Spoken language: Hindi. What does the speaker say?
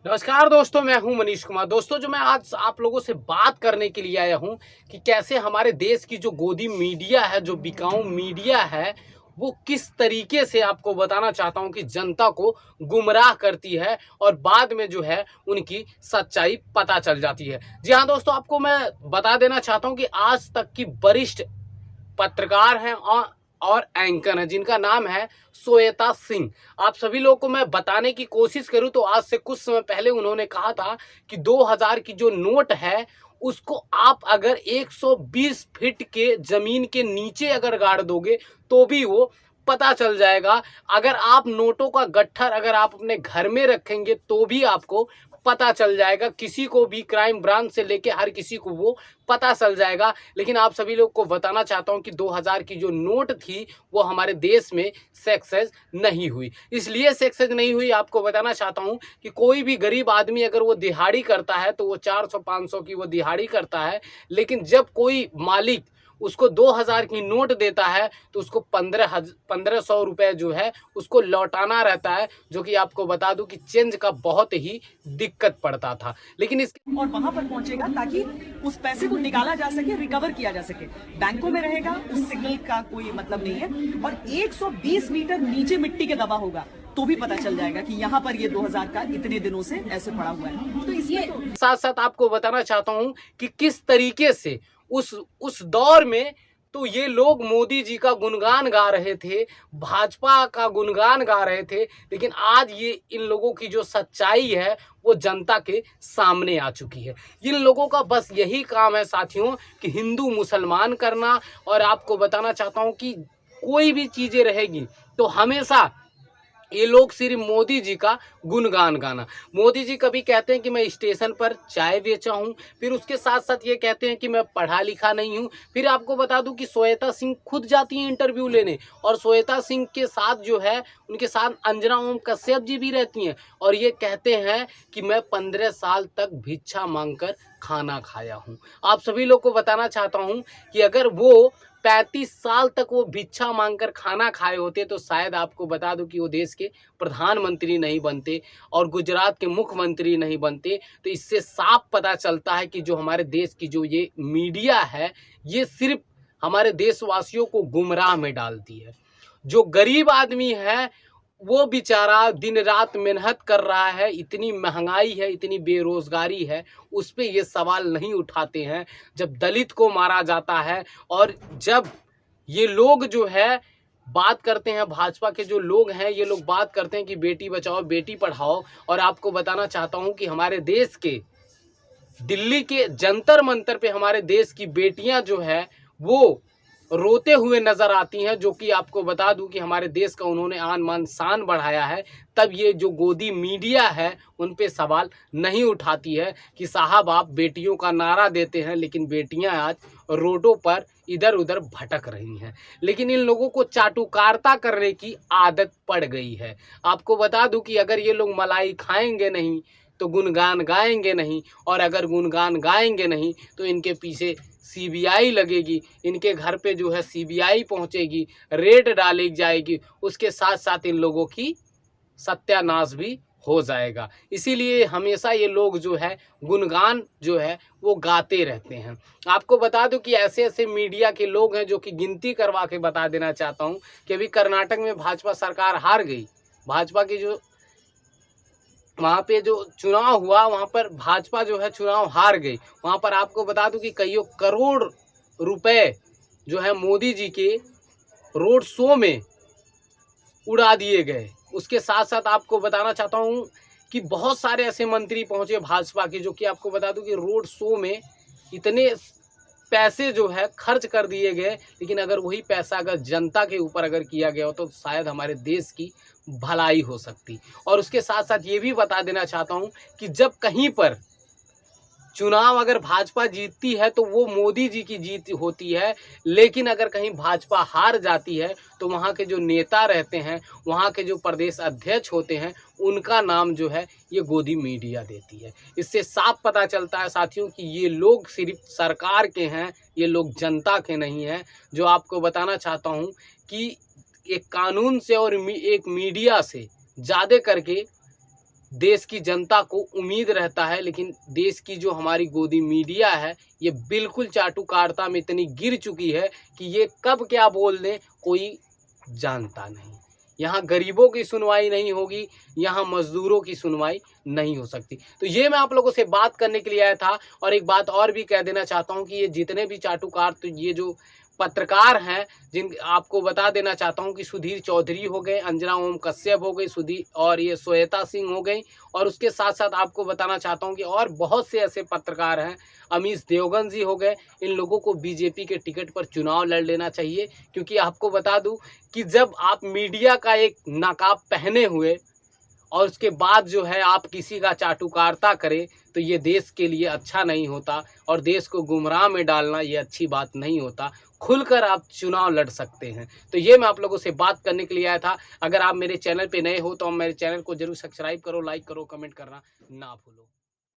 नमस्कार दोस्तों, मैं हूं मनीष कुमार। दोस्तों, जो मैं आज आप लोगों से बात करने के लिए आया हूं कि कैसे हमारे देश की जो गोदी मीडिया है, जो बिकाऊ मीडिया है, वो किस तरीके से आपको बताना चाहता हूं कि जनता को गुमराह करती है और बाद में जो है उनकी सच्चाई पता चल जाती है। जी हाँ दोस्तों, आपको मैं बता देना चाहता हूं कि आज तक की वरिष्ठ पत्रकार हैं और एंकर हैं जिनका नाम है श्वेता सिंह। आप सभी लोगों को मैं बताने की कोशिश करूं तो आज से कुछ समय पहले उन्होंने कहा था कि 2000 की जो नोट है उसको आप अगर 120 फीट के जमीन के नीचे अगर गाड़ दोगे तो भी वो पता चल जाएगा। अगर आप नोटों का गट्ठर अगर आप अपने घर में रखेंगे तो भी आपको पता चल जाएगा। किसी को भी क्राइम ब्रांच से लेके हर किसी को वो पता चल जाएगा। लेकिन आप सभी लोग को बताना चाहता हूं कि 2000 की जो नोट थी वो हमारे देश में सक्सेस नहीं हुई। इसलिए सक्सेस नहीं हुई, आपको बताना चाहता हूं कि कोई भी गरीब आदमी अगर वो दिहाड़ी करता है तो वो 400-500 की वो दिहाड़ी करता है। लेकिन जब कोई मालिक उसको 2000 की नोट देता है तो उसको 1500 रुपए जो है उसको लौटाना रहता है, जो कि आपको बता दूं कि चेंज का बहुत ही दिक्कत पड़ता था। लेकिन इसके और वहां पर पहुंचेगा ताकि उस पैसे को निकाला जा सके, रिकवर किया जा सके। बैंकों में रहेगा, उस सिग्नल का कोई मतलब नहीं है। और 120 मीटर नीचे मिट्टी के दबा होगा तो भी पता चल जाएगा कि यहाँ पर ये 2000 का इतने दिनों से ऐसे पड़ा हुआ है। तो इसमें साथ साथ आपको बताना चाहता हूं कि किस तरीके से उस दौर में तो ये लोग मोदी जी का गुणगान गा रहे थे, भाजपा का गुणगान गा रहे थे। लेकिन आज ये इन लोगों की जो सच्चाई है वो जनता के सामने आ चुकी है। इन लोगों का बस यही काम है साथियों कि हिंदू मुसलमान करना। और आपको बताना चाहता हूं कि कोई भी चीजें रहेगी तो हमेशा ये लोग सिर्फ मोदी जी का गुणगान गाना। मोदी जी कभी कहते हैं कि मैं स्टेशन पर चाय बेचा हूँ, फिर उसके साथ साथ ये कहते हैं कि मैं पढ़ा लिखा नहीं हूँ। फिर आपको बता दूं कि श्वेता सिंह खुद जाती हैं इंटरव्यू लेने, और श्वेता सिंह के साथ जो है उनके साथ अंजना ओम कश्यप जी भी रहती हैं, और ये कहते हैं कि मैं 15 साल तक भिक्षा मांगकर खाना खाया हूँ। आप सभी लोग को बताना चाहता हूँ कि अगर वो 35 साल तक वो भिक्षा मांगकर खाना खाए होते तो शायद आपको बता दूं कि वो देश के प्रधानमंत्री नहीं बनते और गुजरात के मुख्यमंत्री नहीं बनते। तो इससे साफ पता चलता है कि जो हमारे देश की जो ये मीडिया है ये सिर्फ हमारे देशवासियों को गुमराह में डालती है। जो गरीब आदमी है वो बेचारा दिन रात मेहनत कर रहा है, इतनी महंगाई है, इतनी बेरोजगारी है, उस पे ये सवाल नहीं उठाते हैं। जब दलित को मारा जाता है और जब ये लोग जो है बात करते हैं, भाजपा के जो लोग हैं ये लोग बात करते हैं कि बेटी बचाओ बेटी पढ़ाओ। और आपको बताना चाहता हूं कि हमारे देश के दिल्ली के जंतर मंतर पे हमारे देश की बेटियां जो है वो रोते हुए नजर आती हैं, जो कि आपको बता दूं कि हमारे देश का उन्होंने आन मान शान बढ़ाया है। तब ये जो गोदी मीडिया है उन पे सवाल नहीं उठाती है कि साहब आप बेटियों का नारा देते हैं लेकिन बेटियां आज रोडों पर इधर उधर भटक रही हैं। लेकिन इन लोगों को चाटुकारिता करने की आदत पड़ गई है। आपको बता दूं कि अगर ये लोग मलाई खाएंगे नहीं तो गुणगान गाएंगे नहीं, और अगर गुणगान गाएंगे नहीं तो इनके पीछे सीबीआई लगेगी, इनके घर पे जो है सीबीआई पहुंचेगी, रेड डाली जाएगी, उसके साथ साथ इन लोगों की सत्यानाश भी हो जाएगा। इसीलिए हमेशा ये लोग जो है गुणगान जो है वो गाते रहते हैं। आपको बता दूं कि ऐसे ऐसे मीडिया के लोग हैं जो कि गिनती करवा के बता देना चाहता हूं कि अभी कर्नाटक में भाजपा सरकार हार गई। भाजपा की जो वहाँ पे जो चुनाव हुआ वहाँ पर भाजपा जो है चुनाव हार गई। वहाँ पर आपको बता दूं कि कईयों करोड़ रुपए जो है मोदी जी के रोड शो में उड़ा दिए गए। उसके साथ साथ आपको बताना चाहता हूँ कि बहुत सारे ऐसे मंत्री पहुँचे भाजपा के, जो कि आपको बता दूं कि रोड शो में इतने पैसे जो है खर्च कर दिए गए। लेकिन अगर वही पैसा अगर जनता के ऊपर अगर किया गया हो तो शायद हमारे देश की भलाई हो सकती। और उसके साथ साथ ये भी बता देना चाहता हूँ कि जब कहीं पर चुनाव अगर भाजपा जीतती है तो वो मोदी जी की जीत होती है, लेकिन अगर कहीं भाजपा हार जाती है तो वहाँ के जो नेता रहते हैं, वहाँ के जो प्रदेश अध्यक्ष होते हैं, उनका नाम जो है ये गोदी मीडिया देती है। इससे साफ पता चलता है साथियों कि ये लोग सिर्फ सरकार के हैं, ये लोग जनता के नहीं हैं। जो आपको बताना चाहता हूँ कि एक कानून से और एक मीडिया से ज़्यादा करके देश की जनता को उम्मीद रहता है, लेकिन देश की जो हमारी गोदी मीडिया है ये बिल्कुल चाटुकारिता में इतनी गिर चुकी है कि ये कब क्या बोल दें कोई जानता नहीं। यहाँ गरीबों की सुनवाई नहीं होगी, यहाँ मजदूरों की सुनवाई नहीं हो सकती। तो ये मैं आप लोगों से बात करने के लिए आया था। और एक बात और भी कह देना चाहता हूँ कि ये जितने भी चाटुकार, तो ये जो पत्रकार हैं, जिन आपको बता देना चाहता हूं कि सुधीर चौधरी हो गए, अंजना ओम कश्यप हो गई, सुधीर और ये श्वेता सिंह हो गई, और उसके साथ साथ आपको बताना चाहता हूं कि और बहुत से ऐसे पत्रकार हैं, अमीश देवगन जी हो गए। इन लोगों को बीजेपी के टिकट पर चुनाव लड़ लेना चाहिए, क्योंकि आपको बता दूं कि जब आप मीडिया का एक नकाब पहने हुए और उसके बाद जो है आप किसी का चाटुकारिता करें, तो ये देश के लिए अच्छा नहीं होता, और देश को गुमराह में डालना ये अच्छी बात नहीं होता। खुलकर आप चुनाव लड़ सकते हैं। तो ये मैं आप लोगों से बात करने के लिए आया था। अगर आप मेरे चैनल पे नए हो तो मेरे चैनल को जरूर सब्सक्राइब करो, लाइक करो, कमेंट करना ना भूलो।